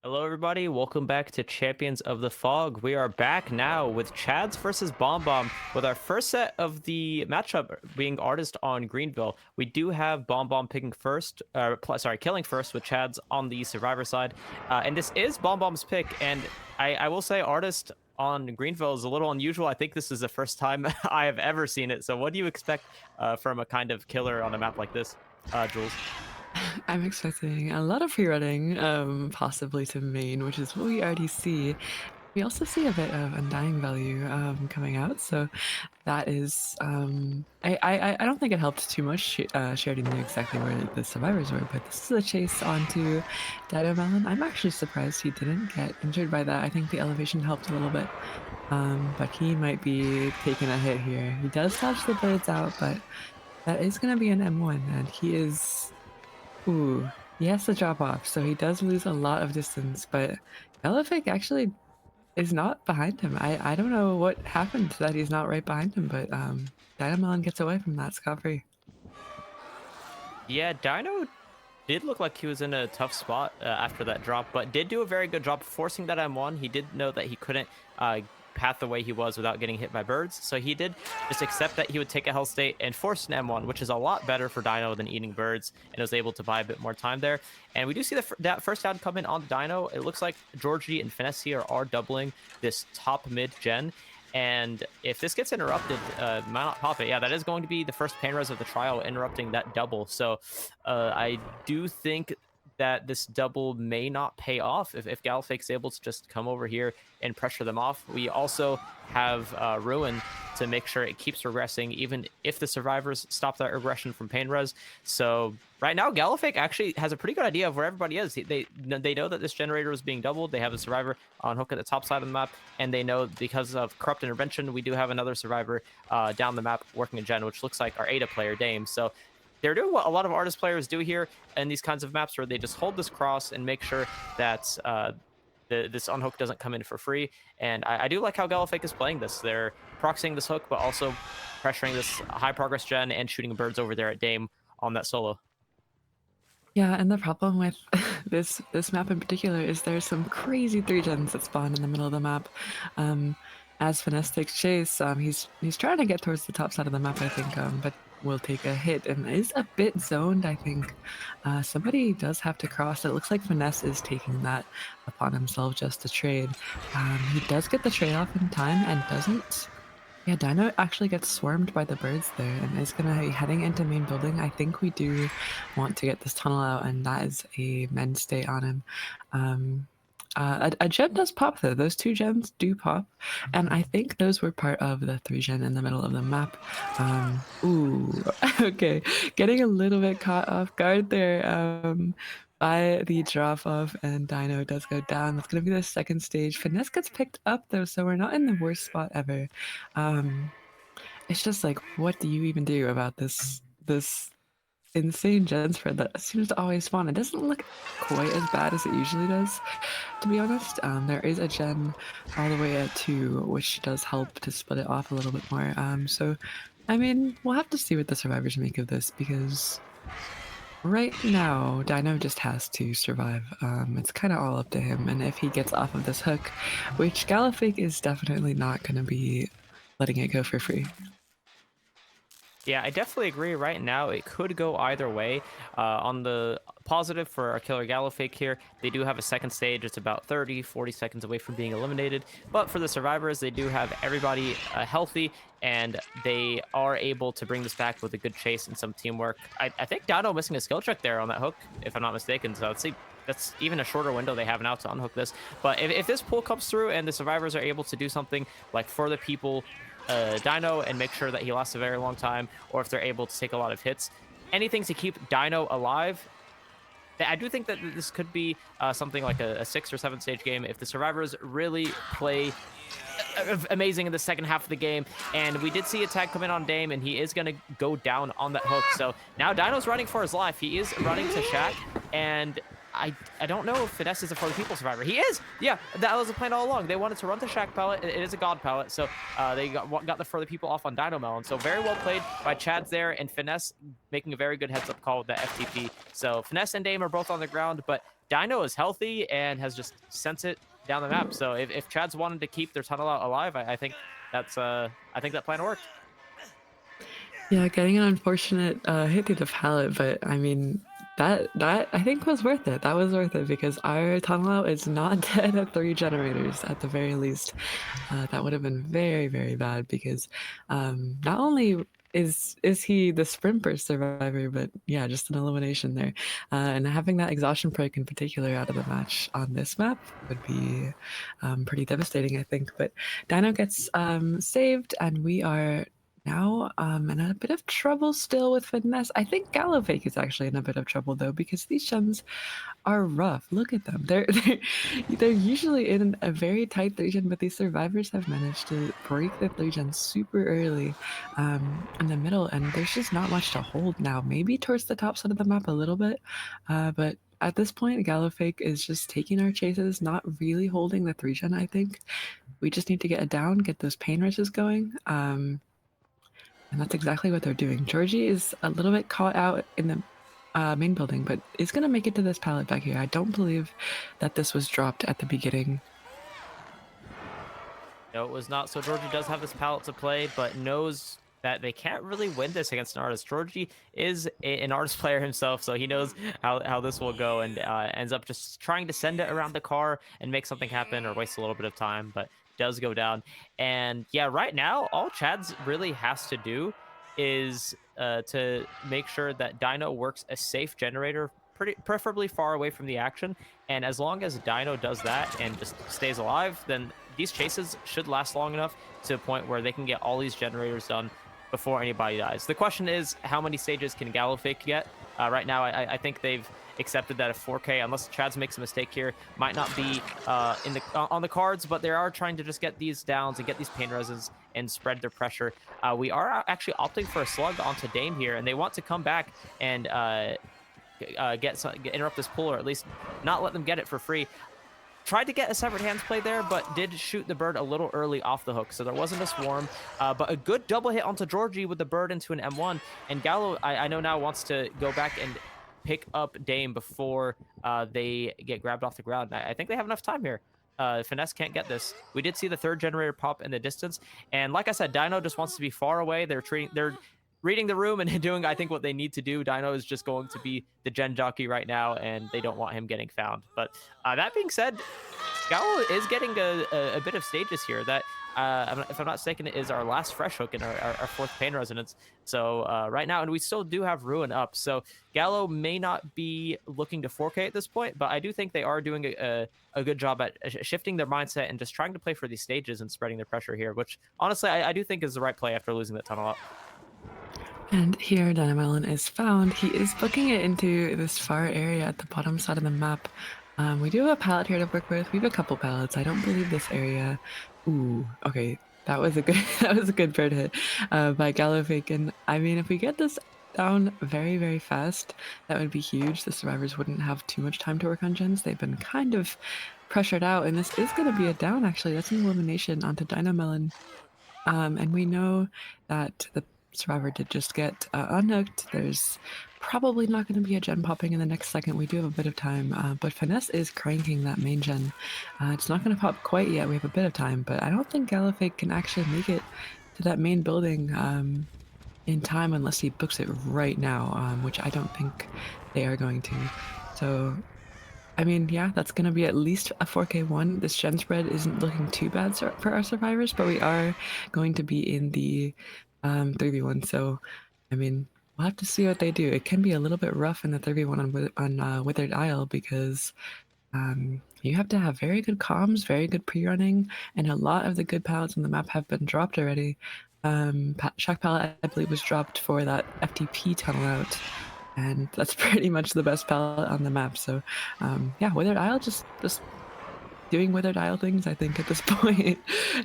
Hello, everybody. Welcome back to Champions of the Fog. We are back now with Chads versus Bombom, with our first set of the matchup being Artist on Greenville. We do have Bombom picking first, killing first with Chads on the Survivor side. And this is Bombom's pick. And I will say Artist on Greenville is a little unusual. I think this is the first time I have ever seen it. So what do you expect from a kind of killer on a map like this, Jules? I'm expecting a lot of free running, possibly to main, which is what we already see. We also see a bit of undying value coming out, so that is I don't think it helped too much. She already knew exactly where the survivors were, but this is a chase onto Dino Melon. I'm actually surprised he didn't get injured by that. I think the elevation helped a little bit, but he might be taking a hit here. He does dodge the birds out, but that is going to be an M1, and he is. Ooh, he has to drop off, so he does lose a lot of distance, but Elephant actually is not behind him. I don't know what happened that he's not right behind him, but Dynamelon gets away from that scot-free. Yeah, Dino did look like he was in a tough spot after that drop, but did do a very good job forcing that M1. He did know that he couldn't path the way he was without getting hit by birds, so he did just accept that he would take a health state and force an M1, which is a lot better for Dino than eating birds, and was able to buy a bit more time there. And we do see that first down come in on Dino. It looks like Georgie and Finesse here are doubling this top mid gen. And if this gets interrupted, might not pop it. Yeah, that is going to be the first pain res of the trial, interrupting that double. So I do think that this double may not pay off if Gallifak's able to just come over here and pressure them off. We also have Ruin to make sure it keeps regressing, even if the survivors stop that regression from pain res. So right now, Gallifake actually has a pretty good idea of where everybody is. They know that this generator is being doubled. They have a survivor on hook at the top side of the map, and they know because of corrupt intervention, we do have another survivor down the map working a gen, which looks like our Ada player, Dame. So they're doing what a lot of artist players do here in these kinds of maps, where they just hold this cross and make sure that this unhook doesn't come in for free. And I do like how Gallifake is playing this. They're proxying this hook, but also pressuring this high progress gen and shooting birds over there at Dame on that solo. Yeah, and the problem with this map in particular is there's some crazy 3 gens that spawn in the middle of the map. Um, as Finesse takes chase, he's trying to get towards the top side of the map, I think, but will take a hit and is a bit zoned, I think. Somebody does have to cross. It looks like Finesse is taking that upon himself just to trade. He does get the trade off in time and doesn't. Yeah, Dino actually gets swarmed by the birds there and is gonna be heading into main building. I think we do want to get this tunnel out, and that is a men's stay on him. Um, a gem does pop though. Those 2 gems do pop, and I think those were part of the 3 gen in the middle of the map. Ooh, okay, getting a little bit caught off guard there. By the drop off, and Dino does go down. That's gonna be the second stage. Finesse gets picked up though, so we're not in the worst spot ever. Um, it's just like, what do you even do about this insane gen spread that seems to always spawn? It doesn't look quite as bad as it usually does, to be honest. There is a gen all the way at 2, which does help to split it off a little bit more. So, I mean, we'll have to see what the survivors make of this, because right now, Dino just has to survive. It's kind of all up to him, and if he gets off of this hook, which Gallifake is definitely not going to be letting it go for free. Yeah, I definitely agree. Right now, it could go either way. On the positive for our killer Gallifake here, they do have a second stage. It's about 30, 40 seconds away from being eliminated. But for the survivors, they do have everybody healthy, and they are able to bring this back with a good chase and some teamwork. I think Dino missing a skill check there on that hook, if I'm not mistaken. So let's see. That's even a shorter window they have now to unhook this. But if this pull comes through and the survivors are able to do something like for the people Dino and make sure that he lasts a very long time, or if they're able to take a lot of hits, anything to keep Dino alive. I do think that this could be something like a 6 or 7 stage game if the survivors really play amazing in the second half of the game. And we did see a tag come in on Dame, and he is going to go down on that hook. So now Dino's running for his life. He is running to Shaq, and I don't know if Finesse is a For the People survivor. He is! Yeah, that was the plan all along. They wanted to run the Shaq pallet. It is a God pallet, so they got the For the People off on Dino Melon. So very well played by Chads there, and Finesse making a very good heads-up call with that FTP. So Finesse and Dame are both on the ground, but Dino is healthy and has just sent it down the map. So if Chad's wanted to keep their tunnel out alive, I think I think that plan worked. Yeah, getting an unfortunate hit through the pallet, but I mean that I think was worth it. That was worth it because our tunnel out is not dead at 3 generators at the very least. That would have been very, very bad because not only is he the sprint burst survivor, but yeah, just an elimination there. And having that exhaustion perk in particular out of the match on this map would be pretty devastating, I think. But Dino gets saved, and we are now in a bit of trouble still with Finesse. I think Gallowfake is actually in a bit of trouble though because these gens are rough. Look at them. They're usually in a very tight 3-gen, but these survivors have managed to break the 3-gen super early in the middle, and there's just not much to hold now. Maybe towards the top side of the map a little bit, but at this point, Gallowfake is just taking our chases, not really holding the 3-gen, I think. We just need to get it down, get those pain rushes going. And that's exactly what they're doing. Georgie is a little bit caught out in the main building, but is going to make it to this pallet back here. I don't believe that this was dropped at the beginning. No, it was not. So Georgie does have this palette to play, but knows that they can't really win this against an artist. Georgie is an artist player himself, so he knows how this will go, and ends up just trying to send it around the car and make something happen or waste a little bit of time, but does go down. And yeah, right now, all Chad's really has to do is to make sure that Dino works a safe generator, pretty preferably far away from the action. And as long as Dino does that and just stays alive, then these chases should last long enough to a point where they can get all these generators done before anybody dies. The question is, how many stages can Gallowfake get? Right now, I think they've accepted that a 4K, unless Chads makes a mistake here, might not be on the cards, but they are trying to just get these downs and get these pain reses and spread their pressure. We are actually opting for a slug onto Dame here, and they want to come back and interrupt this pull, or at least not let them get it for free. Tried to get a severed hands play there, but did shoot the bird a little early off the hook, so there wasn't a swarm. But a good double hit onto Georgie with the bird into an M1. And Gallo, I know now, wants to go back and pick up Dame before they get grabbed off the ground. I think they have enough time here. Finesse can't get this. We did see the third generator pop in the distance, and like I said, Dino just wants to be far away. They're reading the room and doing, I think, what they need to do. Dino is just going to be the gen jockey right now, and they don't want him getting found. But that being said, Gallo is getting a bit of stages here. That, if I'm not mistaken, is our last fresh hook in our fourth pain resonance. So right now, and we still do have Ruin up. So Gallo may not be looking to 4K at this point, but I do think they are doing a good job at shifting their mindset and just trying to play for these stages and spreading their pressure here, which honestly I do think is the right play after losing that tunnel up. And here Dynamelon is found. He is booking it into this far area at the bottom side of the map. We do have a pallet here to work with. We have a couple pallets. I don't believe this area. Ooh, okay. That was a good that was a good bird hit by Gallowfake. And I mean, if we get this down very, very fast, that would be huge. The survivors wouldn't have too much time to work on gens. They've been kind of pressured out, and this is going to be a down, actually. That's an elimination onto Dynamelon. And we know that the survivor did just get unhooked. There's probably not going to be a gen popping in the next second. We do have a bit of time, but Finesse is cranking that main gen. It's not going to pop quite yet. We have a bit of time, but I don't think Gallowfake can actually make it to that main building in time unless he books it right now, which I don't think they are going to. So I mean, yeah, that's going to be at least a 4K1. This gen spread isn't looking too bad for our survivors, but we are going to be in the 3v1. So, I mean, we'll have to see what they do. It can be a little bit rough in the 3v1 on Withered Isle because you have to have very good comms, very good pre-running, and a lot of the good pallets on the map have been dropped already. Shock pallet, I believe, was dropped for that FTP tunnel out, and that's pretty much the best palette on the map. So yeah, Withered Isle just doing Withered Isle things, I think, at this point.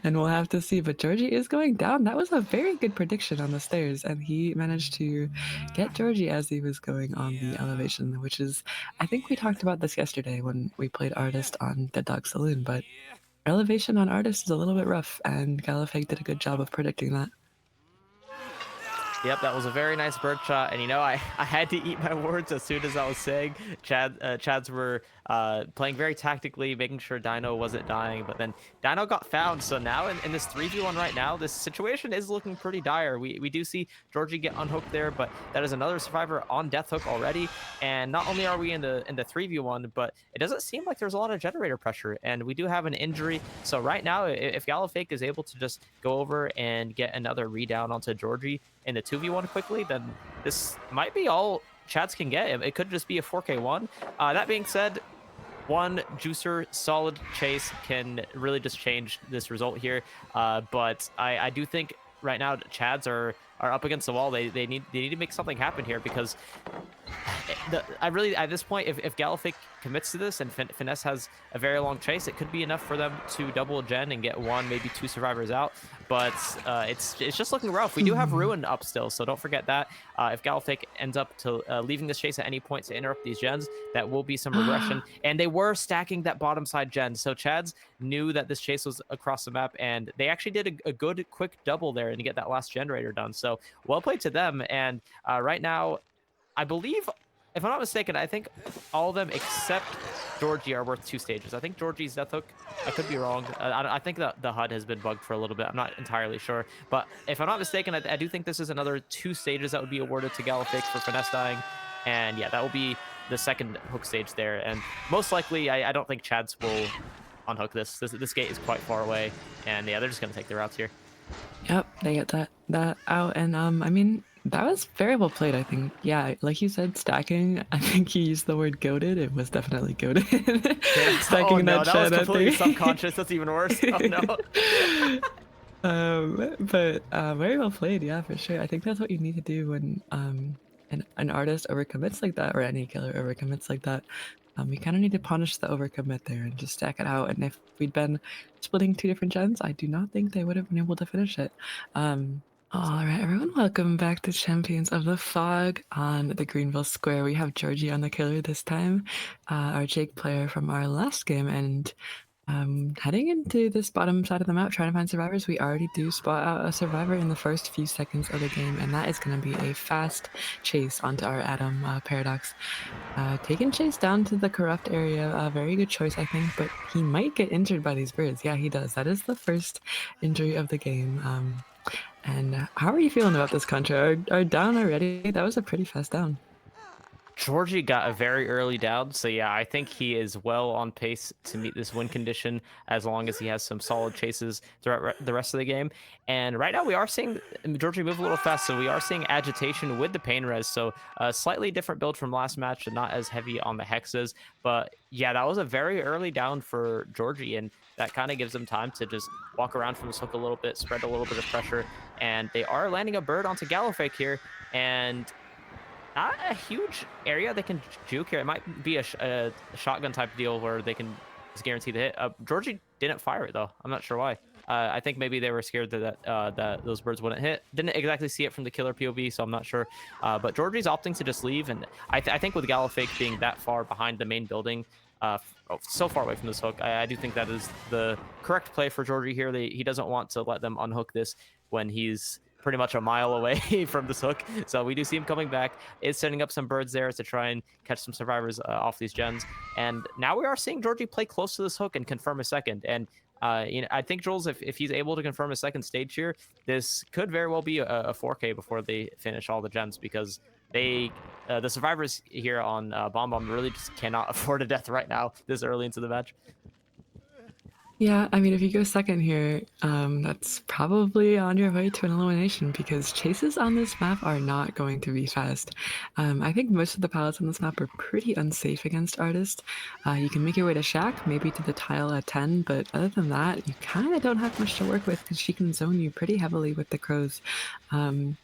And we'll have to see. But Georgie is going down. That was a very good prediction on the stairs, and he managed to get Georgie as he was going on the elevation, which is, I think we talked about this yesterday when we played Artist on Dead Dog Saloon, but elevation on Artist is a little bit rough, and Gallifeg did a good job of predicting that. Yep, that was a very nice bird shot, and I had to eat my words as soon as I was saying. Chads were playing very tactically, making sure Dino wasn't dying, but then Dino got found. So now in this 3v1 right now, this situation is looking pretty dire. We do see Georgie get unhooked there, but that is another survivor on death hook already. And not only are we in the 3v1, but it doesn't seem like there's a lot of generator pressure, and we do have an injury. So right now, if Gallifake is able to just go over and get another redown onto Georgie in the 2v1 quickly, then this might be all Chads can get. It could just be a 4k1. That being said, one juicer solid chase can really just change this result here. But I do think right now Chads are up against the wall. They need to make something happen here because I really at this point, if Gallifake commits to this and Finesse has a very long chase, it could be enough for them to double a gen and get one, maybe two survivors out. But it's just looking rough. We do have Mhm. Ruin up still, so don't forget that. If Gallifake ends up to leaving this chase at any point to interrupt these gens, that will be some regression. And they were stacking that bottom side gen, so Chads knew that this chase was across the map, and they actually did a good quick double there and to get that last generator done. So well played to them. And right now, I believe, if I'm not mistaken, I think all of them except Georgie are worth two stages. I think Georgie's death hook. I could be wrong. I think that the HUD has been bugged for a little bit. I'm not entirely sure, but if I'm not mistaken, I do think this is another two stages that would be awarded to Gallifake for finesse dying, and yeah, that will be the second hook stage there. And most likely, I don't think Chads will unhook this gate is quite far away, and yeah, they're just gonna take the routes here. Yep, they get that out, and I mean that was very well played. I think, yeah, like you said, stacking. I think you used the word goaded. It was definitely goaded. Did I? Oh Stacking no, that that was chat out completely there. subconscious. That's even worse. Oh no. But very well played, yeah, for sure. I think that's what you need to do when an artist overcommits like that, or any killer overcommits like that. We kind of need to punish the overcommit there and just stack it out. And if we'd been splitting two different gens, I do not think they would have been able to finish it. All right, everyone, welcome back to Champions of the Fog on the Greenville Square. We have Georgie on the killer this time, our Jake player from our last game, and heading into this bottom side of the map, trying to find survivors. We already do spot out a survivor in the first few seconds of the game, and that is going to be a fast chase onto our Atom Paradox. Taking Chase down to the corrupt area, a very good choice, I think, but he might get injured by these birds. Yeah, he does. That is the first injury of the game. And how are you feeling about this contra? Are down already? That was a pretty fast down. Georgie got a very early down, so yeah, I think he is well on pace to meet this win condition as long as he has some solid chases throughout the rest of the game. And right now, we are seeing Georgie move a little fast, so we are seeing agitation with the pain res. So a slightly different build from last match, and not as heavy on the hexes. But yeah, that was a very early down for Georgie, and that kind of gives him time to just walk around from this hook a little bit, spread a little bit of pressure, and they are landing a bird onto Gallifake here. And not a huge area they can juke here. It might be a shotgun type deal where they can just guarantee the hit. Georgie didn't fire it though. I'm not sure why. I think maybe they were scared that those birds wouldn't hit. Didn't exactly see it from the killer POV, so I'm not sure. But Georgie's opting to just leave, and I think with Gallifake being that far behind the main building, so far away from this hook, I do think that is the correct play for Georgie here. He doesn't want to let them unhook this when he's pretty much a mile away from this hook. So we do see him coming back, is setting up some birds there to try and catch some survivors off these gens. And now we are seeing Georgie play close to this hook and confirm a second. And I think Jules, if he's able to confirm a second stage here, this could very well be a 4K before they finish all the gens, because the survivors here on Bombom really just cannot afford a death right now this early into the match. Yeah, I mean, if you go second here, that's probably on your way to an elimination because chases on this map are not going to be fast. I think most of the pallets on this map are pretty unsafe against artists. You can make your way to Shack, maybe to the tile at 10, but other than that, you kind of don't have much to work with because she can zone you pretty heavily with the crows. Um,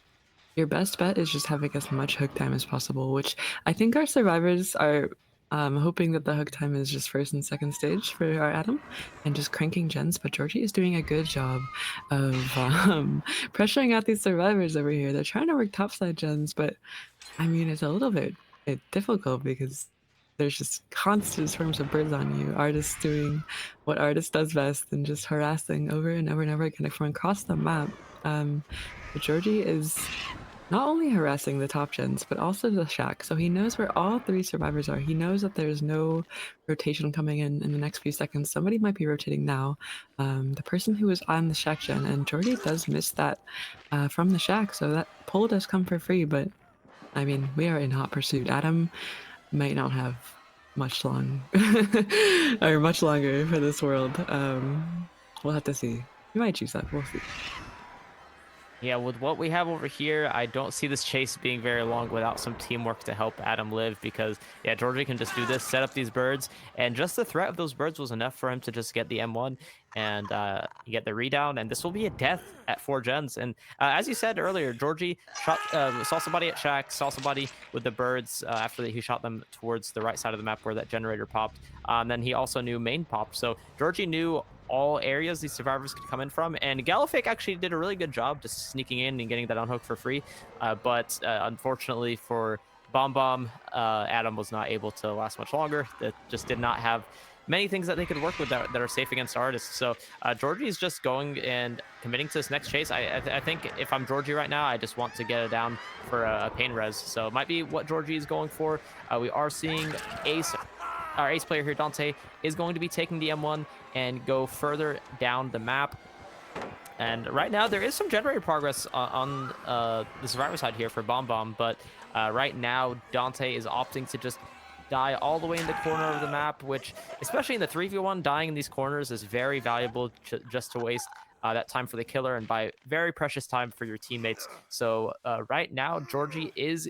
your best bet is just having as much hook time as possible, which I think our survivors are hoping that the hook time is just first and second stage for our Atom and just cranking gens. But Georgie is doing a good job of pressuring out these survivors over here. They're trying to work topside gens, but I mean, it's a little bit difficult because there's just constant swarms of birds on you. Artists doing what artist does best and just harassing over and over and over again from across the map. But Georgie is not only harassing the top gens, but also the shack. So he knows where all three survivors are. He knows that there's no rotation coming in the next few seconds. Somebody might be rotating now. The person who was on the shack gen, and Jordy does miss that from the shack, so that pull does come for free. But I mean, we are in hot pursuit. Adam might not have much long or much longer for this world. We'll have to see. You might choose that. We'll see. Yeah, with what we have over here, I don't see this chase being very long without some teamwork to help Adam live because, yeah, Georgie can just do this, set up these birds, and just the threat of those birds was enough for him to just get the M1 and get the redown, and this will be a death at 4 gens. And as you said earlier, Georgie saw somebody at Shack, saw somebody with the birds after he shot them towards the right side of the map where that generator popped. Then he also knew main popped, so Georgie knew all areas these survivors could come in from. And Gallifake actually did a really good job just sneaking in and getting that unhook for free. But unfortunately for Bombom, Adam was not able to last much longer. That just did not have many things that they could work with that are safe against artists. So Georgie is just going and committing to this next chase. I think if I'm Georgie right now, I just want to get it down for a pain res. So it might be what Georgie is going for. We are seeing Ace, our ace player here, Dante, is going to be taking the M1 and go further down the map. And right now, there is some generator progress on the survivor side here for Bombom, but right now, Dante is opting to just die all the way in the corner of the map, which, especially in the 3v1, dying in these corners is very valuable just to waste that time for the killer and buy very precious time for your teammates. So right now, Georgie is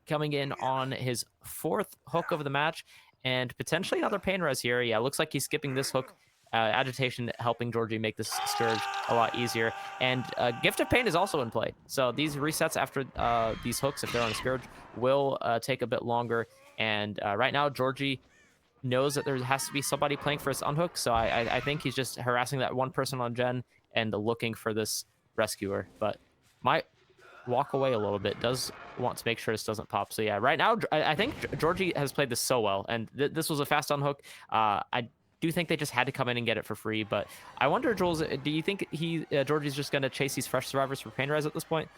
coming in on his 4th hook of the match and potentially another pain res here. Yeah, looks like he's skipping this hook. Agitation helping Georgie make this Scourge a lot easier. And Gift of Pain is also in play. So these resets after these hooks, if they're on a Scourge, will take a bit longer. And right now, Georgie knows that there has to be somebody playing for his unhook. So I think he's just harassing that one person on Gen and looking for this rescuer. But might walk away a little bit, does want to make sure this doesn't pop. So yeah, right now, I think Georgie has played this so well. And this was a fast unhook. I do think they just had to come in and get it for free. But I wonder, Jules, do you think Georgie's just going to chase these fresh survivors for pain res at this point?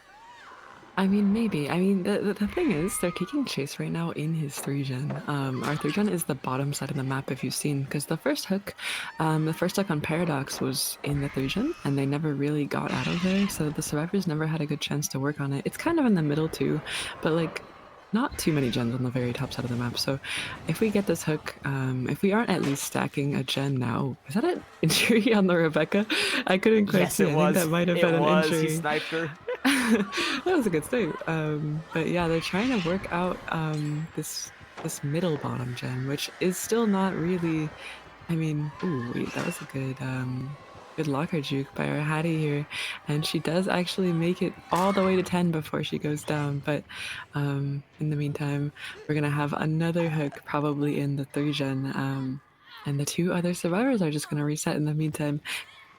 I mean, maybe. I mean, the thing is, they're taking chase right now in his 3 gen. Our 3 gen is the bottom side of the map, if you've seen, because the first hook on Paradox was in the 3 gen, and they never really got out of there, so the survivors never had a good chance to work on it. It's kind of in the middle too, but like, not too many gens on the very top side of the map. So if we get this hook, if we aren't at least stacking a gen now, is that an injury on the Rebecca? I couldn't quite Yes, see. it I think that was. might have It been an was. He injury. sniped her. That was a good save. But yeah, they're trying to work out this middle bottom gen, which is still not really. I mean, ooh, wait, that was a good locker juke by our Hattie here, and she does actually make it all the way to 10 before she goes down. But in the meantime, we're gonna have another hook probably in the 3 gen. And the 2 other survivors are just gonna reset in the meantime.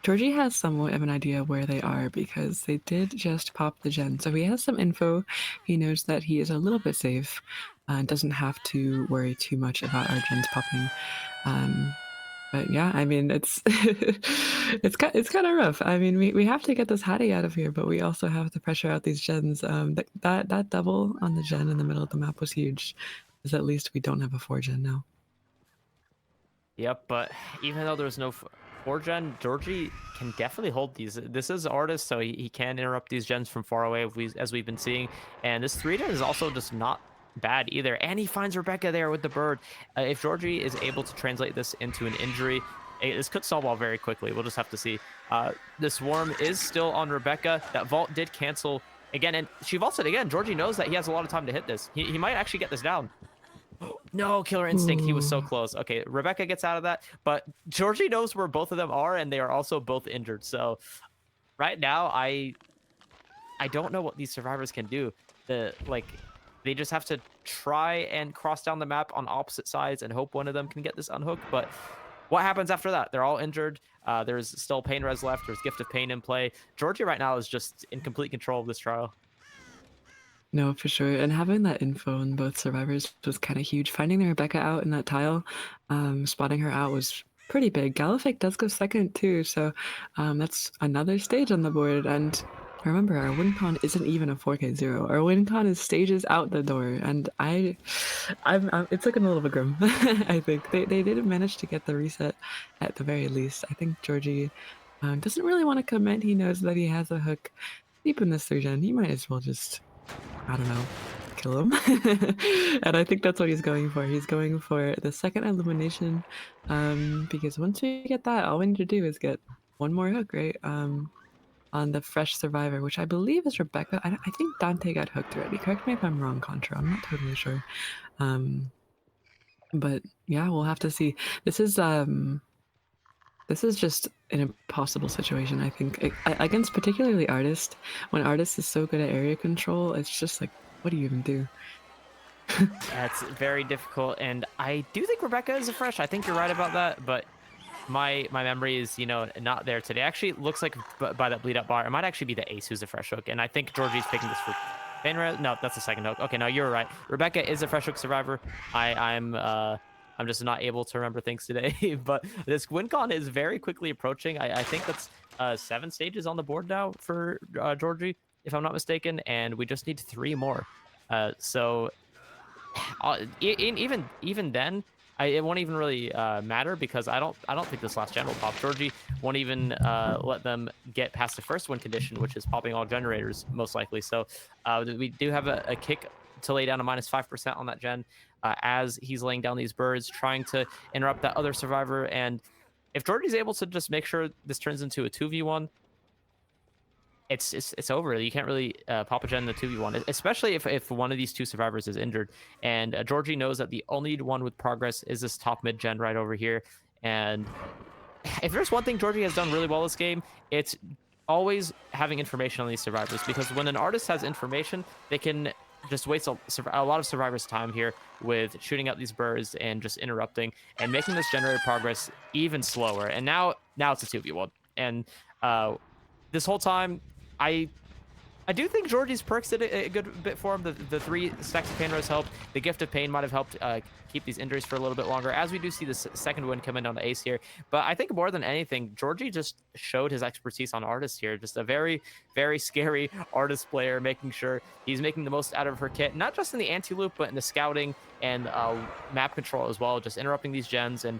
Georgie has somewhat of an idea where they are because they did just pop the gen. So he has some info. He knows that he is a little bit safe and doesn't have to worry too much about our gens popping. Um, but yeah, I mean, it's it's kind of rough. I mean, we have to get this Hattie out of here, but we also have to pressure out these gens. That double on the gen in the middle of the map was huge, because at least we don't have a 4 gen now. Yep, but even though there's no 4 gen, Georgie can definitely hold these. This is artist, so he can interrupt these gens from far away as we've been seeing. And this 3 gen is also just not bad either. And he finds Rebecca there with the bird. If Georgie is able to translate this into an injury, this could snowball very quickly. We'll just have to see. The swarm is still on Rebecca. That vault did cancel again, and she vaulted again. Georgie knows that he has a lot of time to hit this. He might actually get this down. No, killer instinct. He was so Ooh. close. Okay, Rebecca gets out of that, but Georgie knows where both of them are, and they are also both injured. So right now, I don't know what these survivors can do. They just have to try and cross down the map on opposite sides and hope one of them can get this unhooked. But what happens after that? They're all injured. There's still pain res left. There's gift of pain in play. Georgie right now is just in complete control of this trial. No, for sure. And having that info on both survivors was kind of huge. Finding the Rebecca out in that tile, spotting her out was pretty big. Gallifake does go second too, so that's another stage on the board. And remember, our win con isn't even a 4K0. Our win con is stages out the door, and it's looking a little bit grim. I think they didn't manage to get the reset at the very least. I think Georgie doesn't really want to commit. He knows that he has a hook deep in this 3 gen. He might as well just, I don't know, kill him. And I think that's what he's going for. He's going for the second elimination, because once we get that, all we need to do is get one more hook, right? On the fresh survivor, which I believe is Rebecca. I think Dante got hooked already. Correct me if I'm wrong, Contra. I'm not totally sure. Um, but yeah, we'll have to see. This is just an impossible situation, I think. Against particularly Artist, when Artist is so good at area control, it's just like, what do you even do? That's very difficult, and I do think Rebecca is a fresh. I think you're right about that, but my memory is not there today. Actually, it looks like by that bleed up bar, it might actually be the Ace who's a fresh hook, and I think Georgie's picking this for Painra. No, that's the second hook. Okay, no, you're right. Rebecca is a fresh hook survivor. I'm just not able to remember things today, but this WinCon is very quickly approaching. I think that's 7 stages on the board now for Georgie, if I'm not mistaken, and we just need 3 more. So even then, it won't even really matter because I don't think this last gen will pop. Georgie won't even let them get past the first win condition, which is popping all generators most likely. So we do have a kick to lay down a -5% on that gen as he's laying down these birds, trying to interrupt that other survivor. And if Georgie's able to just make sure this turns into a 2v1, it's over. You can't really pop a gen in the 2v1, especially if one of these 2 survivors is injured. And Georgie knows that the only one with progress is this top mid gen right over here. And if there's one thing Georgie has done really well this game, it's always having information on these survivors, because when an artist has information, they can just waste a lot of survivors' time here with shooting out these birds and just interrupting and making this generated progress even slower. And now it's a 2v1. And this whole time, I I do think Georgie's perks did a good bit for him. The 3 stacks of pain rose helped. The gift of pain might have helped keep these injuries for a little bit longer, as we do see the second win come in on the Ace here. But I think more than anything, Georgie just showed his expertise on Artist here. Just a very, very scary Artist player, making sure he's making the most out of her kit, not just in the anti-loop, but in the scouting and map control as well, just interrupting these gens. And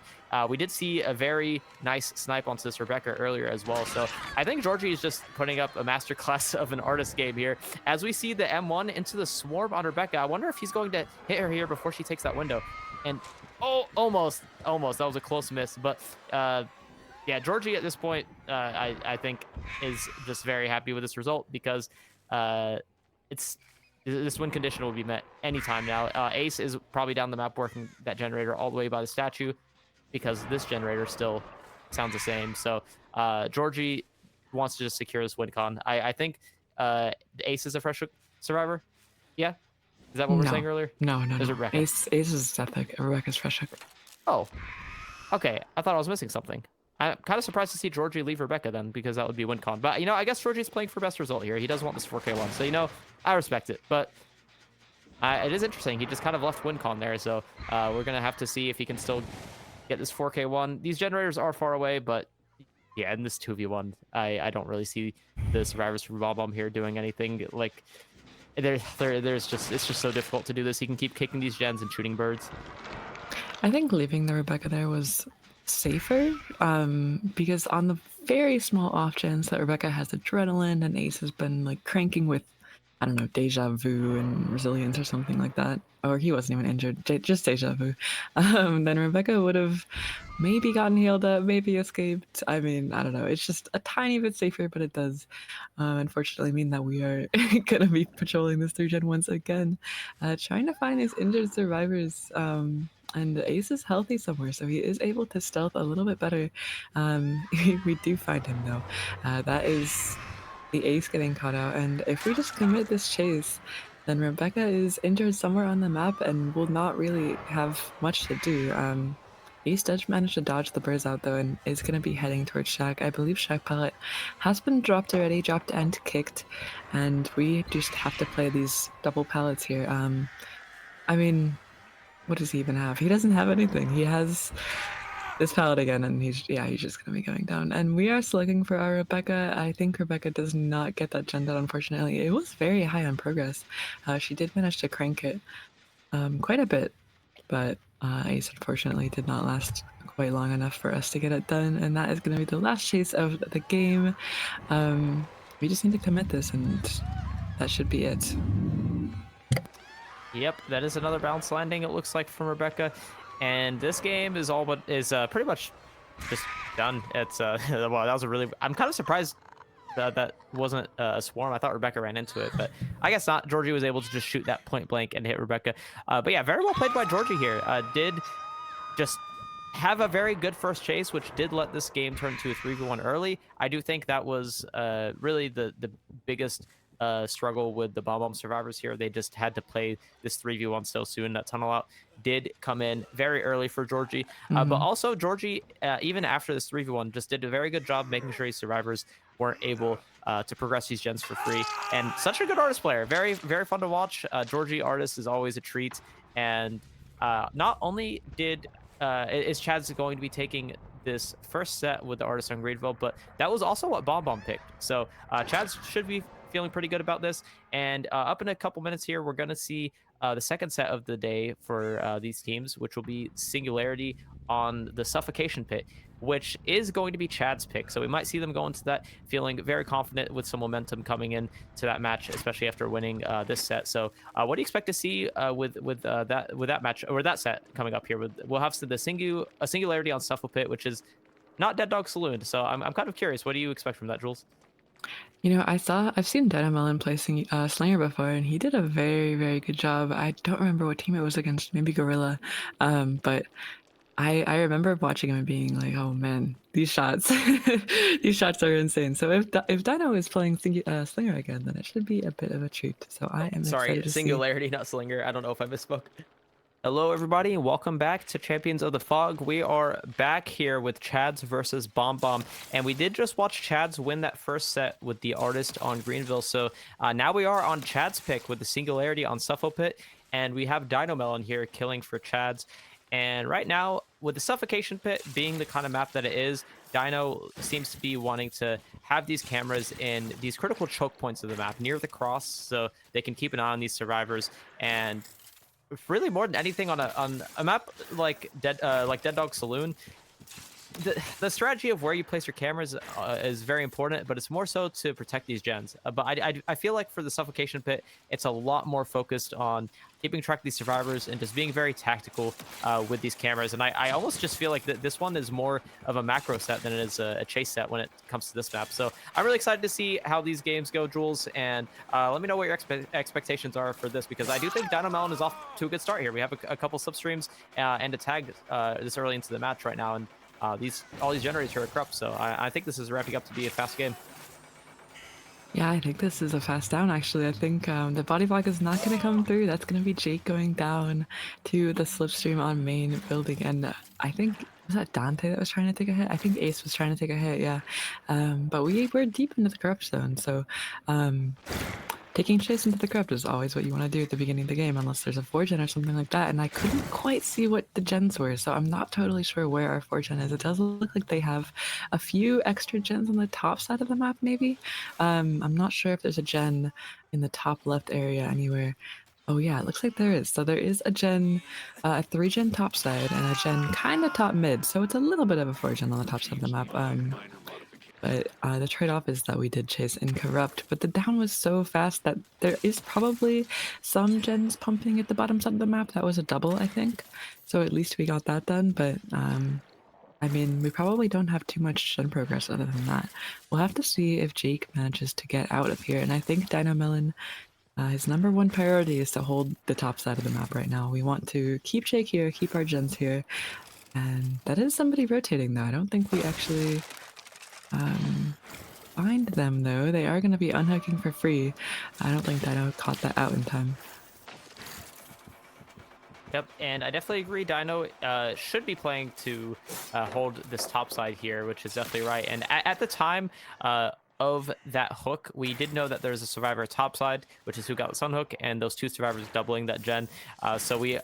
we did see a very nice snipe onto this Rebecca earlier as well. So I think Georgie is just putting up a masterclass of an Artist game here. As we see the M1 into the swarm on Rebecca, I wonder if he's going to hit her here before she takes that window. And almost. That was a close miss. But yeah, Georgie at this point, I think is just very happy with this result, because this win condition will be met anytime now. Ace is probably down the map working that generator all the way by the statue, because this generator still sounds the same. So Georgie wants to just secure this win con. I think the Ace is a fresh survivor. Yeah, is that what we're saying earlier? No. There's Rebecca. Ace is epic. Rebecca's fresh hook. Oh, okay. I thought I was missing something. I'm kind of surprised to see Georgie leave Rebecca then, because that would be win con. But, I guess Georgie's playing for best result here. He does want this 4K1. So, I respect it. But it is interesting. He just kind of left win con there. So we're going to have to see if he can still get this 4K1. These generators are far away, but yeah, in this 2v1, I don't really see the survivors from Bombom here doing anything. Like, it's just so difficult to do this. He can keep kicking these gens and shooting birds. I think leaving the Rebecca there was safer, because on the very small off chance that Rebecca has adrenaline and Ace has been like cranking with, I don't know, deja vu and resilience or something like that, or he wasn't even injured, just deja vu, then Rebecca would have maybe gotten healed up, maybe escaped. I mean, I don't know. It's just a tiny bit safer, but it does unfortunately mean that we are going to be patrolling this 3-gen once again, trying to find these injured survivors. And Ace is healthy somewhere, so he is able to stealth a little bit better. We do find him, though. That is the Ace getting caught out, and if we just commit this chase, then Rebecca is injured somewhere on the map and will not really have much to do. Ace does manage to dodge the birds out, though, and is going to be heading towards Shack. I believe Shack pallet has been dropped already, dropped and kicked, and we just have to play these double pallets here. I mean, what does he even have? He doesn't have anything. He has this pallet again, and he's just gonna be going down. And we are slugging for our Rebecca. I think Rebecca does not get that gen done, unfortunately. It was very high on progress. She did manage to crank it quite a bit, but Ace unfortunately did not last quite long enough for us to get it done, and that is going to be the last chase of the game. We just need to commit this, and that should be it. Yep, that is another bounce landing, it looks like, from Rebecca. And this game is all but is pretty much just done. It's well, that was a really. I'm kind of surprised that that wasn't a swarm. I thought Rebecca ran into it, but I guess not. Georgie was able to just shoot that point blank and hit Rebecca. But yeah, very well played by Georgie here. Did just have a very good first chase, which did let this game turn to a 3v1 early. I do think that was really the biggest struggle with the Bombom survivors here. They just had to play this 3v1 so soon. That tunnel out did come in very early for Georgie. But Mhm. also Georgie, even after this 3v1, just did a very good job making sure his survivors weren't able to progress these gens for free. And such a good artist player. Very, very fun to watch. Georgie artist is always a treat. And not only is Chad's going to be taking this first set with the artist on Greenville, but that was also what Bombom picked. So Chad should be feeling pretty good about this. And up in a couple minutes here, we're going to see the second set of the day for these teams, which will be Singularity on the Suffocation Pit, which is going to be Chad's pick. So we might see them go into that feeling very confident with some momentum coming in to that match, especially after winning this set. So what do you expect to see with that match or that set coming up here? We'll have a Singularity on Suffocation Pit, which is not Dead Dog Saloon. So I'm kind of curious. What do you expect from that, Jules? You know, I've seen Dynamelon play Slinger before, and he did a very, very good job. I don't remember what team it was against, maybe Gorilla, but I remember watching him and being like, "Oh man, these shots, these shots are insane." So if Dino is playing Slinger again, then it should be a bit of a treat. So I Oh, am sorry, excited to see. Singularity, not Slinger. I don't know if I misspoke. Hello, everybody, and welcome back to Champions of the Fog. We are back here with Chad's versus Bombom, and we did just watch Chad's win that first set with the artist on Greenville. So now we are on Chad's pick with the Singularity on Pit, and we have Dynomelon here killing for Chad's. And right now, with the Suffocation Pit being the kind of map that it is, Dino seems to be wanting to have these cameras in these critical choke points of the map near the cross, so they can keep an eye on these survivors. And really, more than anything, on a map like Dead Dog Saloon, the strategy of where you place your cameras is very important, but it's more so to protect these gens. But I feel like for the Suffocation Pit, it's a lot more focused on keeping track of these survivors and just being very tactical with these cameras. And I almost just feel like this one is more of a macro set than it is a chase set when it comes to this map. So I'm really excited to see how these games go, Jules. And let me know what your expectations are for this, because I do think Dino Melon is off to a good start here. We have a couple substreams and a tag this early into the match right now, and all these generators are corrupt, so I think this is wrapping up to be a fast game. Yeah, I think this is a fast down. Actually, I think the body block is not going to come through. That's going to be Jake going down to the slipstream on main building, and I think was that Dante that was trying to take a hit. I think Ace was trying to take a hit. Yeah, but we're deep into the corrupt zone, so um, taking chase into the crypt is always what you want to do at the beginning of the game, unless there's a 4-gen or something like that. And I couldn't quite see what the gens were, so I'm not totally sure where our 4-gen is. It does look like they have a few extra gens on the top side of the map, maybe. I'm not sure if there's a gen in the top left area anywhere. Oh yeah, it looks like there is. So there is a gen, a 3-gen top side and a gen kind of top mid. So it's a little bit of a 4-gen on the top side of the map. But the trade-off is that we did chase Incorrupt, but the down was so fast that there is probably some gens pumping at the bottom side of the map. That was a double, I think. So at least we got that done, but I mean, we probably don't have too much gen progress other than that. We'll have to see if Jake manages to get out of here, and I think Dino Melon, his number one priority is to hold the top side of the map right now. We want to keep Jake here, keep our gens here, and that is somebody rotating though. I don't think we actually find them though. They are going to be unhooking for free. I don't think Dino caught that out in time. Yep, and I definitely agree. Dino should be playing to hold this top side here, which is definitely right. And at the time of that hook, we did know that there's a survivor top side, which is who got the sun hook, and those two survivors doubling that gen. So we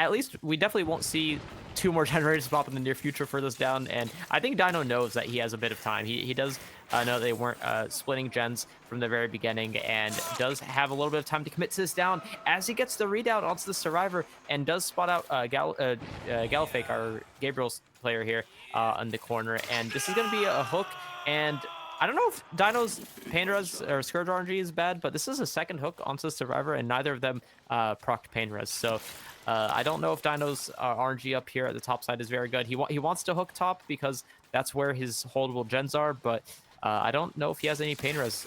at least we definitely won't see two more generators pop in the near future for this down. And I think Dino knows that he has a bit of time. He does know they weren't splitting gens from the very beginning, and does have a little bit of time to commit to this down as he gets the readout onto the survivor and does spot out Galifake, our Gabriel's player here on the corner. And this is going to be a hook. And I don't know if Dino's Pain Res or Scourge RNG is bad, but this is a second hook onto the survivor, and neither of them procced Pain Res. So I don't know if Dino's RNG up here at the top side is very good. He wants to hook top because that's where his holdable gens are, but I don't know if he has any Pain Res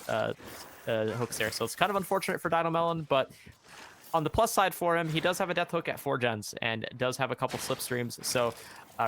hooks there. So it's kind of unfortunate for Dino Melon, but on the plus side for him, he does have a death hook at 4 gens and does have a couple slipstreams. So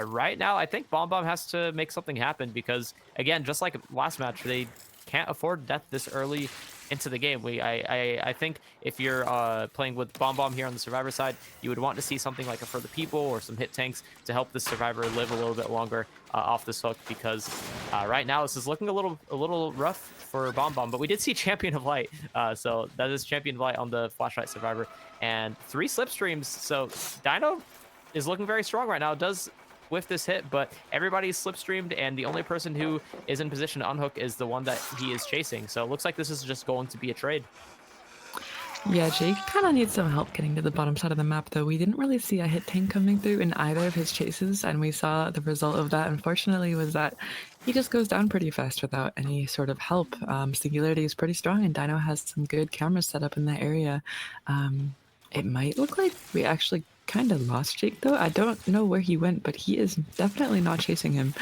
right now, I think Bombom has to make something happen because, again, just like last match, they can't afford death this early into the game. I think if you're playing with Bombom here on the survivor side, you would want to see something like a For the People or some hit tanks to help the survivor live a little bit longer off this hook, because right now this is looking a little rough for Bombom. But we did see Champion of Light, so that is Champion of Light on the flashlight survivor, and 3 slipstreams. So Dino is looking very strong right now. Does with this hit, but everybody's slipstreamed, and the only person who is in position to unhook is the one that he is chasing. So it looks like this is just going to be a trade. Yeah, Jake kind of needs some help getting to the bottom side of the map, though. We didn't really see a hit tank coming through in either of his chases, and we saw the result of that, unfortunately, was that he just goes down pretty fast without any sort of help. Singularity is pretty strong, and Dino has some good cameras set up in that area. It might look like we actually kind of lost Jake, though. I don't know where he went, but he is definitely not chasing him.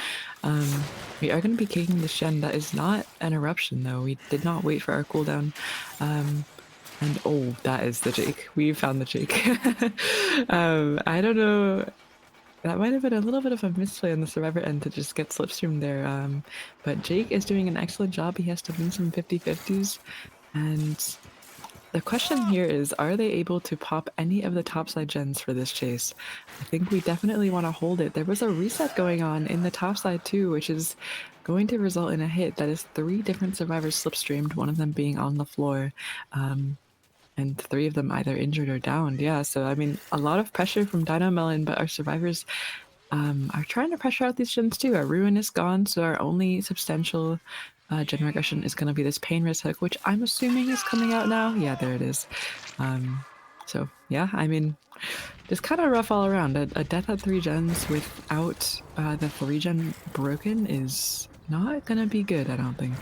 We are going to be kicking the Shen. That is not an eruption, though. We did not wait for our cooldown. And oh, that is the Jake. We found the Jake. I don't know. That might have been a little bit of a misplay on the survivor end to just get slipstream there. But Jake is doing an excellent job. He has to win some 50-50s. And the question here is, are they able to pop any of the topside gens for this chase? I think we definitely want to hold it. There was a reset going on in the topside too, which is going to result in a hit. That is 3 different survivors slipstreamed, one of them being on the floor. And 3 of them either injured or downed. Yeah, so I mean, a lot of pressure from Dino Melon, but our survivors are trying to pressure out these gens too. Our Ruin is gone, so our only substantial gen regression is going to be this Pain Res hook, which I'm assuming is coming out now. Yeah, there it is. So yeah, I mean, just kind of rough all around. A death at 3 gens without the 3 gen broken is not going to be good, I don't think.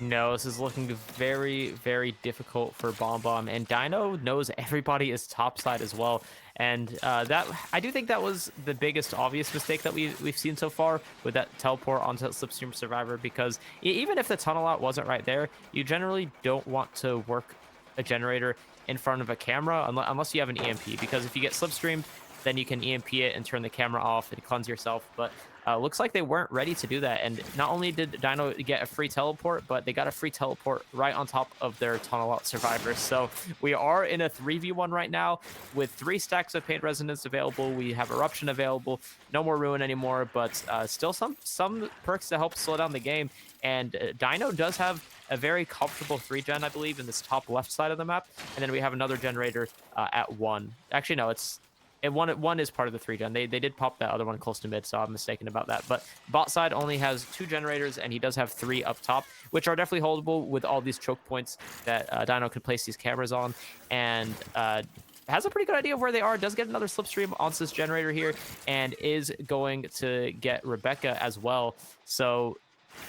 No, this is looking very, very difficult for Bombom, and Dino knows everybody is topside as well. And that, I do think that was the biggest obvious mistake that we've seen so far with that teleport onto Slipstream Survivor, because even if the tunnel out wasn't right there, you generally don't want to work a generator in front of a camera unless you have an EMP, because if you get slipstreamed, then you can EMP it and turn the camera off and cleanse yourself. But looks like they weren't ready to do that. And not only did Dino get a free teleport, but they got a free teleport right on top of their tunnel out survivors. So we are in a 3v1 right now with 3 stacks of Pain Resonance available. We have Eruption available, no more Ruin anymore, but still some perks to help slow down the game. And Dino does have a very comfortable 3 gen, I believe, in this top left side of the map. And then we have another generator at 1. Actually, no, one is part of the 3 gen. They did pop that other one close to mid, so I'm mistaken about that. But bot side only has 2 generators, and he does have 3 up top, which are definitely holdable with all these choke points that Dino could place these cameras on. And has a pretty good idea of where they are. Does get another slipstream onto this generator here, and is going to get Rebecca as well. So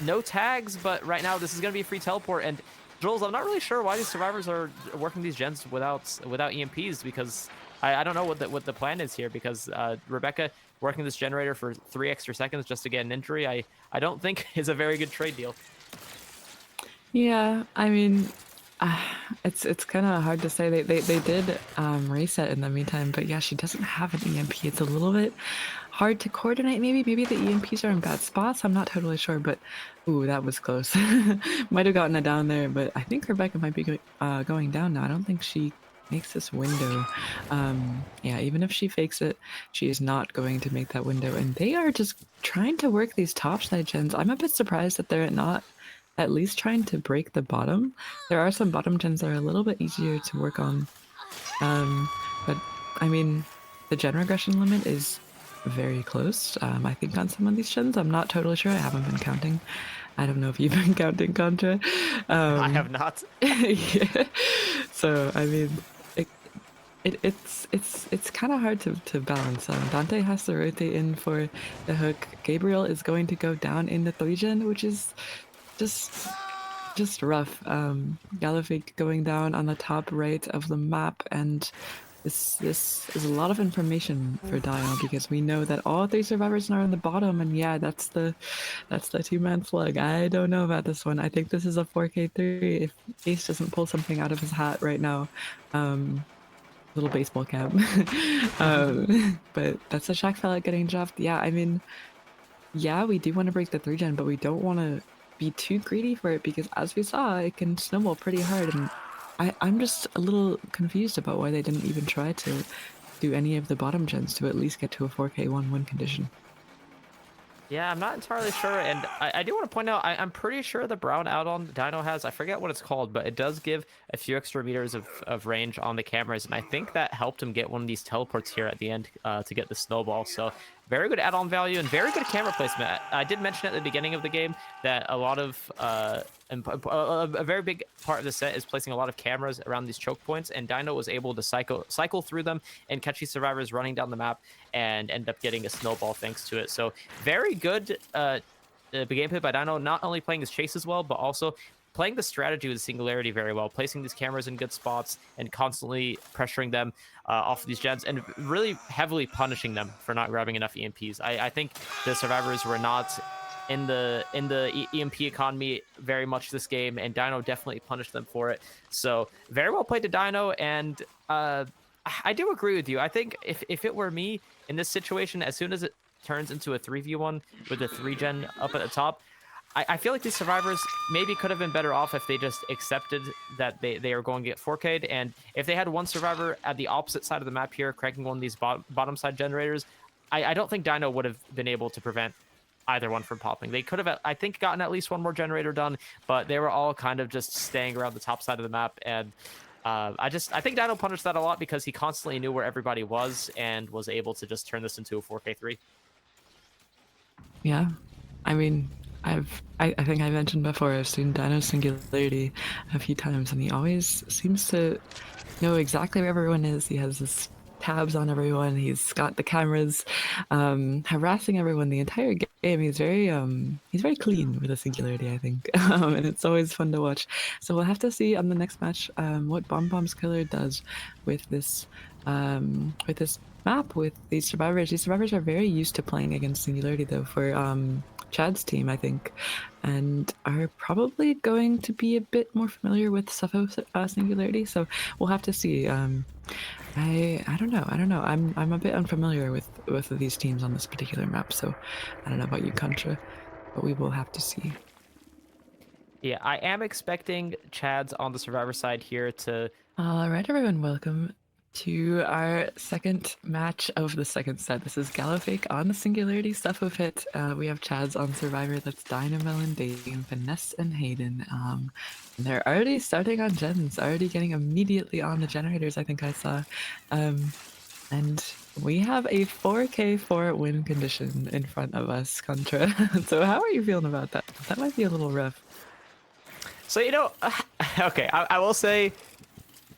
no tags, but right now this is going to be a free teleport. And Jules, I'm not really sure why these survivors are working these gens without EMPs, because I don't know what the plan is here, because Rebecca working this generator for 3 extra seconds just to get an injury, I don't think is a very good trade deal. Yeah, I mean, it's kind of hard to say. They did reset in the meantime, but yeah, she doesn't have an EMP. It's a little bit hard to coordinate. Maybe the EMPs are in bad spots. I'm not totally sure, but ooh, that was close. Might have gotten it down there, but I think Rebecca might be going down now. I don't think she makes this window. Yeah, even if she fakes it, she is not going to make that window. And they are just trying to work these topside gens. I'm a bit surprised that they're not at least trying to break the bottom. There are some bottom gens that are a little bit easier to work on. But I mean, the gen regression limit is very close. I think on some of these gens, I'm not totally sure. I haven't been counting. I don't know if you've been counting Contra. I Um, have not. yeah. So I mean, it, it's kind of hard to balance. Dante has to rotate in for the hook. Gabriel is going to go down in the 3 gen, which is just just rough. Gallifrey going down on the top right of the map, and this is a lot of information for Dio because we know that all 3 survivors are on the bottom, and yeah, that's the 2-man slug. I don't know about this one. I think this is a 4K3 if Ace doesn't pull something out of his hat right now. Um, Little baseball cap. But that's a shock fella getting dropped. Yeah, I mean, yeah, we do want to break the 3 gen, but we don't want to be too greedy for it because as we saw, it can snowball pretty hard. And I'm just a little confused about why they didn't even try to do any of the bottom gens to at least get to a 4K1 win condition. Yeah, I'm not entirely sure, and I do want to point out I'm pretty sure the brown add-on Dino has, I forget what it's called, but it does give a few extra meters of range on the cameras, and I think that helped him get one of these teleports here at the end to get the snowball. So very good add-on value and very good camera placement. I did mention at the beginning of the game that a lot of a very big part of the set is placing a lot of cameras around these choke points, and Dino was able to cycle through them and catch these survivors running down the map and end up getting a snowball thanks to it. So very good gameplay by Dino, not only playing his chase as well, but also playing the strategy with Singularity very well, placing these cameras in good spots and constantly pressuring them off of these gens and really heavily punishing them for not grabbing enough EMPs. I think the survivors were not in the EMP economy very much this game, and Dino definitely punished them for it. So very well played to Dino, and I do agree with you. I think if it were me in this situation, as soon as it turns into a 3v1 with a 3 gen up at the top, I feel like these survivors maybe could have been better off if they just accepted that they are going to get 4K'd. And if they had one survivor at the opposite side of the map here, cranking one of these bottom side generators, I don't think Dino would have been able to prevent either one from popping. They could have, I think, gotten at least one more generator done, but they were all kind of just staying around the top side of the map. And I think Dino punished that a lot because he constantly knew where everybody was and was able to just turn this into a 4K3. Yeah, I mean, I think I mentioned before I've seen Dino Singularity a few times, and he always seems to know exactly where everyone is. He has his tabs on everyone. He's got the cameras, harassing everyone the entire game. He's very clean with the Singularity, I think, and it's always fun to watch. So we'll have to see on the next match what Bombom's killer does with this map with these survivors. These survivors are very used to playing against Singularity, though, for Chad's team, I think, and are probably going to be a bit more familiar with Suffo Singularity. So we'll have to see. I don't know. I don't know. I'm a bit unfamiliar with both of these teams on this particular map, so I don't know about you, Contra, but we will have to see. Yeah, I am expecting Chad's on the survivor side here to. All right, everyone, welcome to our second match of the second set. This is Gallowfake on the Singularity stuff of it. We have Chads on Survivor. That's Dynamelon, Dame, Finesse, and Hayden. And they're already starting on gens, already getting immediately on the generators, I think I saw. And we have a 4K4 win condition in front of us, Contra. So how are you feeling about that? That might be a little rough. So, okay, I will say,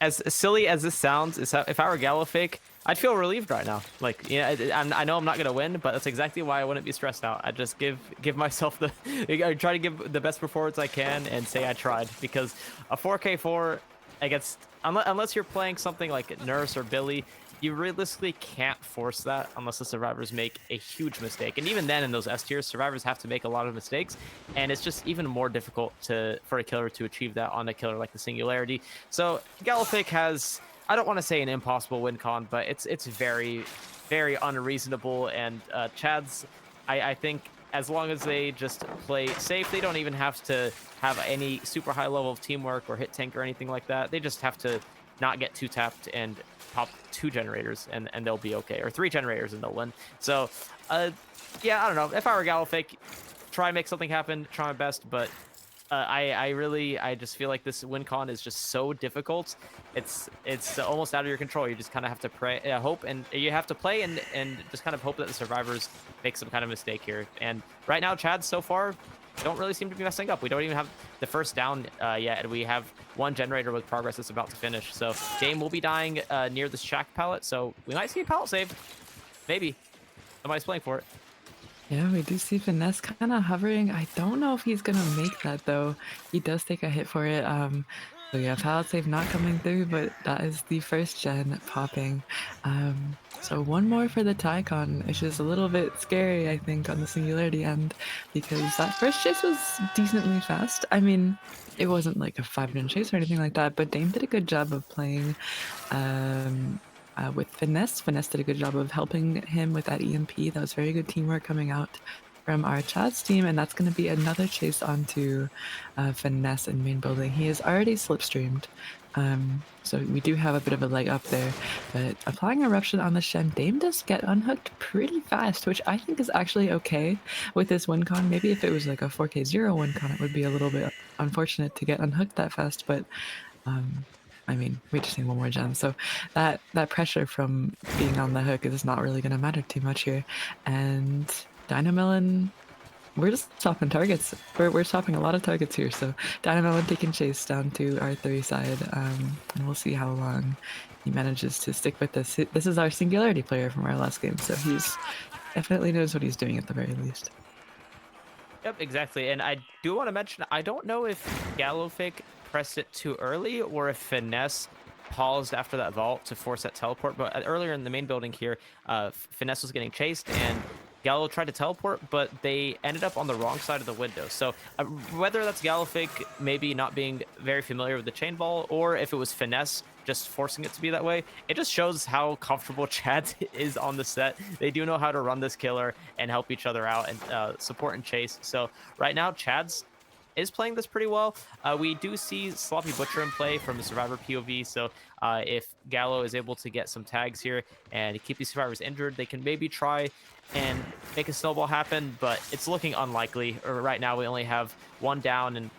as silly as this sounds, is if I were Gallifake, I'd feel relieved right now. Like, yeah, I know I'm not gonna win, but that's exactly why I wouldn't be stressed out. I just give myself I try to give the best performance I can and say I tried, because a 4K4 against, unless you're playing something like Nurse or Billy, you realistically can't force that unless the survivors make a huge mistake. And even then, in those S tiers, survivors have to make a lot of mistakes, and it's just even more difficult for a killer to achieve that on a killer like the Singularity. So Gallifake has, I don't want to say an impossible win con, but it's very, very unreasonable. And Chad's, I think as long as they just play safe, they don't even have to have any super high level of teamwork or hit tank or anything like that. They just have to not get too tapped and pop 2 generators, and they'll be okay, or 3 generators and they'll win. So yeah, I don't know, if I were Gallifake, try and make something happen, try my best, but I just feel like this win con is just so difficult. It's almost out of your control. You just kind of have to pray, hope, and you have to play and just kind of hope that the survivors make some kind of mistake here. And right now, Chad so far don't really seem to be messing up. We don't even have the first down yet, and we have one generator with progress that's about to finish. So Dame will be dying near the shack pallet, so we might see a pallet save. Maybe somebody's playing for it. Yeah, we do see Finesse kind of hovering. I don't know if he's gonna make that though. He does take a hit for it. So yeah, pallet save not coming through, but that is the first gen popping. So one more for the Tycon, which is a little bit scary, I think, on the Singularity end, because that first chase was decently fast. I mean, it wasn't like a 5-minute chase or anything like that, but Dame did a good job of playing um, with Finesse. Finesse did a good job of helping him with that EMP. That was very good teamwork coming out from our Chad's team, and that's going to be another chase onto Finesse in main building. He is already slipstreamed, so we do have a bit of a leg up there, but applying Eruption on the Shen, Dame does get unhooked pretty fast, which I think is actually okay with this win con. Maybe if it was like a 4K0 win con, it would be a little bit unfortunate to get unhooked that fast, but um, I mean, we just need one more gem. So that pressure from being on the hook is not really gonna matter too much here. And Dynamelon, we're just swapping targets. We're swapping a lot of targets here. So Dynamelon taking chase down to our 3 side. And we'll see how long he manages to stick with this. This is our Singularity player from our last game, so he's definitely knows what he's doing at the very least. Yep, exactly. And I do want to mention, I don't know if Gallowfic pressed it too early or if Finesse paused after that vault to force that teleport. But earlier in the main building here, Finesse was getting chased and Gallo tried to teleport, but they ended up on the wrong side of the window. So whether that's Gallowfic maybe not being very familiar with the chain ball or if it was Finesse just forcing it to be that way, it just shows how comfortable Chad is on the set. They do know how to run this killer and help each other out and support and chase. So right now, Chad's is playing this pretty well. We do see Sloppy Butcher in play from the Survivor POV, so if Gallo is able to get some tags here and keep these survivors injured, they can maybe try and make a snowball happen, but it's looking unlikely. Or right now, we only have one down, and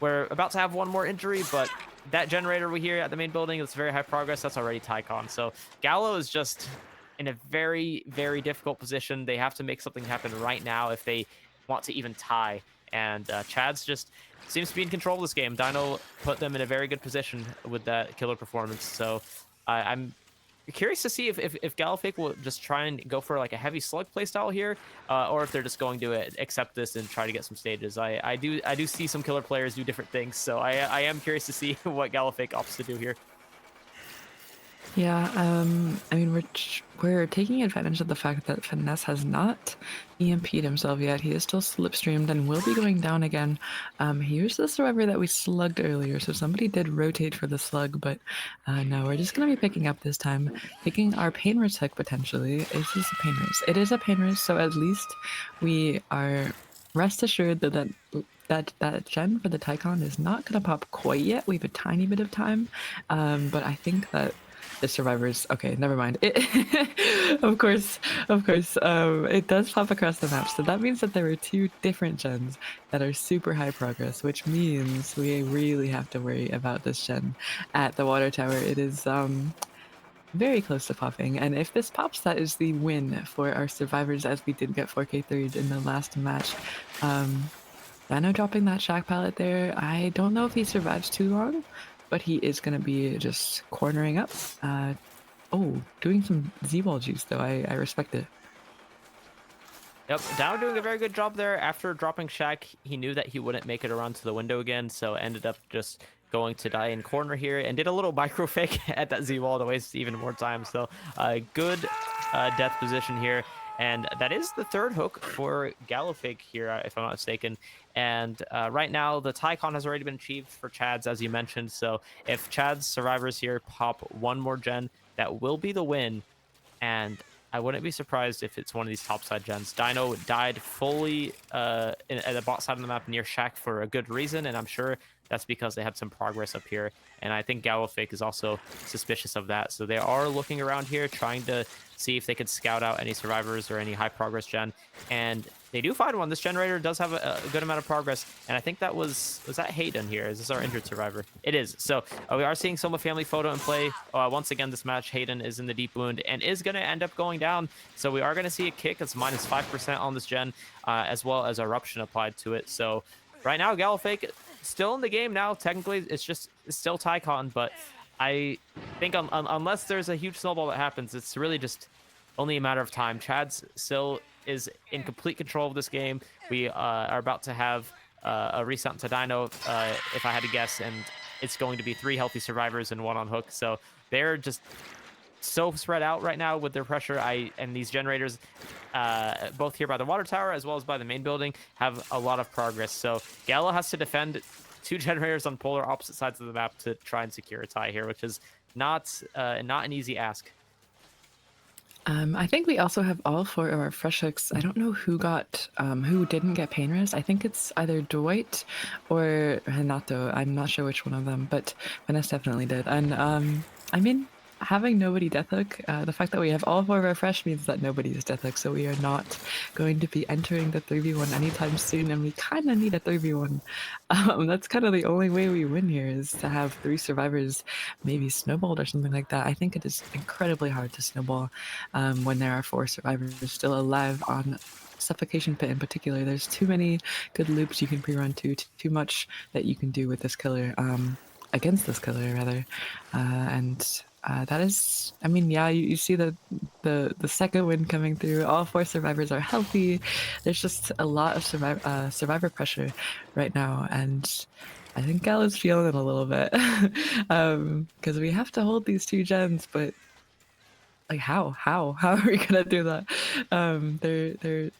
we're about to have one more injury, but that generator we hear at the main building, it's very high progress. That's already Tycon. So Gallo is just in a very, very difficult position. They have to make something happen right now if they want to even tie. And Chad's just seems to be in control of this game. Dino put them in a very good position with that killer performance. So I'm curious to see if Gallifake will just try and go for like a heavy slug playstyle here, or if they're just going to accept this and try to get some stages. I do see some killer players do different things, so I am curious to see what Gallifake opts to do here. Yeah, I mean, we're taking advantage of the fact that Finesse has not EMP'd himself yet. He is still slipstreamed and will be going down again. He used the survivor that we slugged earlier, so somebody did rotate for the slug, but no, we're just gonna be picking up this time, taking our pain risk hook potentially. Is this a pain risk? It is a pain risk, so at least we are rest assured that gen for the Tycon is not gonna pop quite yet. We have a tiny bit of time, but I think that the survivors. Okay, never mind. Of course, it does pop across the map. So that means that there are 2 different gens that are super high progress, which means we really have to worry about this gen at the water tower. It is very close to popping, and if this pops, that is the win for our survivors, as we did get 4K3'd in the last match. Dino dropping that shack pallet there. I don't know if he survives too long, but he is going to be just cornering up. Oh, doing some Z-Wall juice, though. I respect it. Yep, Dow doing a very good job there. After dropping Shack, he knew that he wouldn't make it around to the window again, so ended up just going to die in corner here and did a little micro fake at that Z wall to waste even more time. So good death position here. And that is the third hook for Gallowfake here, if I'm not mistaken. And right now, the Tycon has already been achieved for Chad's, as you mentioned. So if Chad's survivors here pop one more gen, that will be the win. And I wouldn't be surprised if it's one of these topside gens. Dino died fully at the bot side of the map near Shack for a good reason, and I'm sure that's because they had some progress up here. And I think Gallowfake is also suspicious of that. So they are looking around here, trying to see if they could scout out any survivors or any high progress gen. And They do find one. This generator does have a good amount of progress, and I think that was that Hayden here? Is this our injured survivor? It is. So we are seeing Soma family photo in play. Once again, this match, Hayden is in the deep wound and is going to end up going down. So we are going to see a kick. It's -5% on this gen, as well as eruption applied to it. So right now, Gallifake still in the game now. Technically, it's still Tycon, but I think unless there's a huge snowball that happens, it's really just only a matter of time. Chad's still is in complete control of this game. We are about to have a reset to Dino, if I had to guess, and it's going to be 3 healthy survivors and 1 on hook. So they're just so spread out right now with their pressure. And these generators, both here by the water tower as well as by the main building, have a lot of progress. So Gallo has to defend 2 generators on polar opposite sides of the map to try and secure a tie here, which is not an easy ask. I think we also have all 4 of our fresh hooks. I don't know who didn't get pain res. I think it's either Dwight or Renato. I'm not sure which one of them, but Vanessa definitely did. And I mean, having nobody death hook, the fact that we have all 4 of our fresh means that nobody is death hook, so we are not going to be entering the 3v1 anytime soon, and we kind of need a 3v1. That's kind of the only way we win here, is to have 3 survivors, maybe snowballed or something like that. I think it is incredibly hard to snowball when there are 4 survivors still alive on Suffocation Pit in particular. There's too many good loops you can pre-run to, too much that you can do with this killer, against this killer rather, and that is, I mean, yeah, you see the second win coming through. All 4 survivors are healthy. There's just a lot of survivor pressure right now, and I think Gal is feeling it a little bit, because we have to hold these 2 gens, but like how are we gonna do that? They're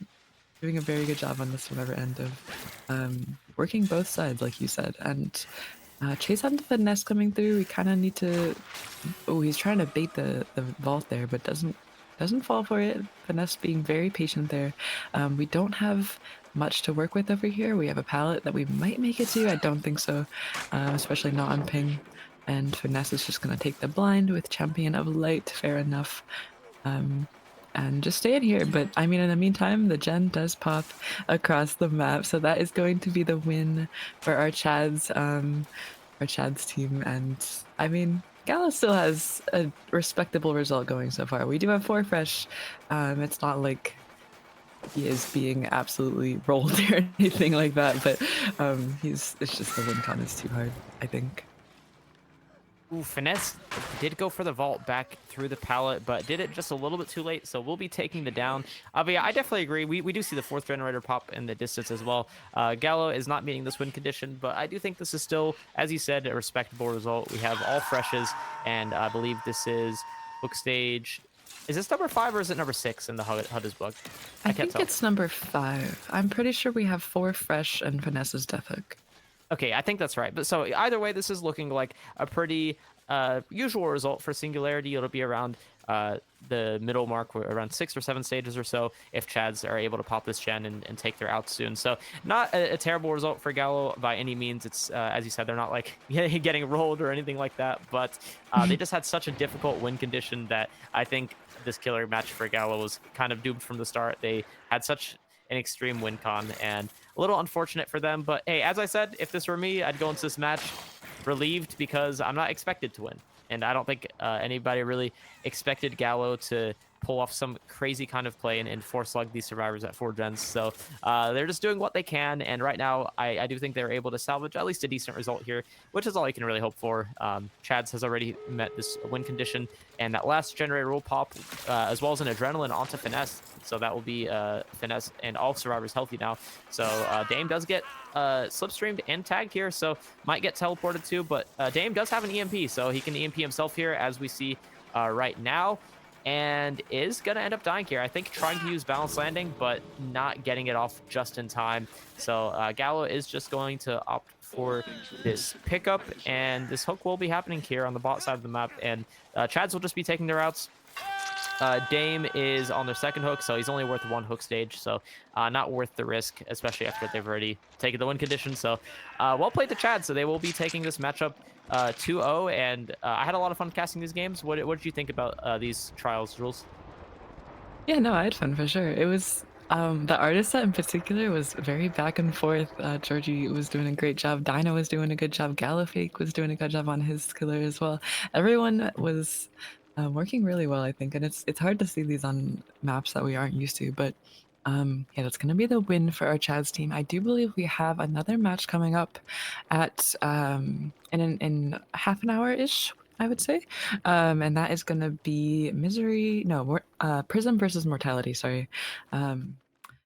doing a very good job on the survivor end of working both sides, like you said, and chase onto the nest coming through. We kind of need to. Oh, he's trying to bait the vault there, but doesn't fall for it. Finesse being very patient there. We don't have much to work with over here. We have a pallet that we might make it to. I don't think so, especially not on ping. And Finesse is just gonna take the blind with Champion of Light. Fair enough. And just stay in here. But I mean, in the meantime, the gen does pop across the map, so that is going to be the win for our Chad's team. And I mean, Gala still has a respectable result going so far. We do have 4 fresh. It's not like he is being absolutely rolled or anything like that, but it's just the win con is too hard, I think. Ooh, Finesse did go for the vault back through the pallet, but did it just a little bit too late, so we'll be taking the down. But yeah, I definitely agree. We do see the 4th generator pop in the distance as well. Gallo is not meeting this win condition, but I do think this is still, as you said, a respectable result. We have all freshes, and I believe this is book stage. Is this number 5 or is it number 6 in the HUD is bugged? I can't think tell. it's number 5. I'm pretty sure we have 4 fresh and Vanessa's death hook. Okay, I think that's right. But so either way, this is looking like a pretty usual result for Singularity. It'll be around the middle mark, around 6 or 7 stages or so, if Chads are able to pop this gen and take their out soon. So not a terrible result for Gallo by any means. It's, as you said, they're not like getting rolled or anything like that, but they just had such a difficult win condition that I think this killer match for Gallo was kind of doomed from the start. They had such an extreme win con, and a little unfortunate for them. But hey, as I said, if this were me, I'd go into this match relieved because I'm not expected to win. And I don't think anybody really expected Gallo to pull off some crazy kind of play and force lug these survivors at 4 gens. So they're just doing what they can. And right now, I do think they're able to salvage at least a decent result here, which is all you can really hope for. Chads has already met this win condition, and that last generator will pop, as well as an adrenaline onto Finesse. So that will be Finesse and all survivors healthy now. So Dame does get slipstreamed and tagged here, so might get teleported too. But Dame does have an EMP, so he can EMP himself here, as we see right now, and is going to end up dying here. I think trying to use balance landing, but not getting it off just in time. So Gallo is just going to opt for this pickup, and this hook will be happening here on the bot side of the map, and Chads will just be taking their outs. Dame is on their 2nd hook, so he's only worth 1 hook stage, so not worth the risk, especially after they've already taken the win condition. So well played to Chad. So they will be taking this matchup 2-0, and I had a lot of fun casting these games. What did you think about these trials, Jules? Yeah, no, I had fun for sure. It was The artist set in particular was very back and forth. Georgie was doing a great job. Dino was doing a good job. Gallifake was doing a good job on his killer as well. Everyone was working really well, I think, and it's hard to see these on maps that we aren't used to. But yeah, that's gonna be the win for our Chaz team. I do believe we have another match coming up at in half an hour ish. I would say, and that is gonna be Misery. No, more Prism versus Mortality. Sorry,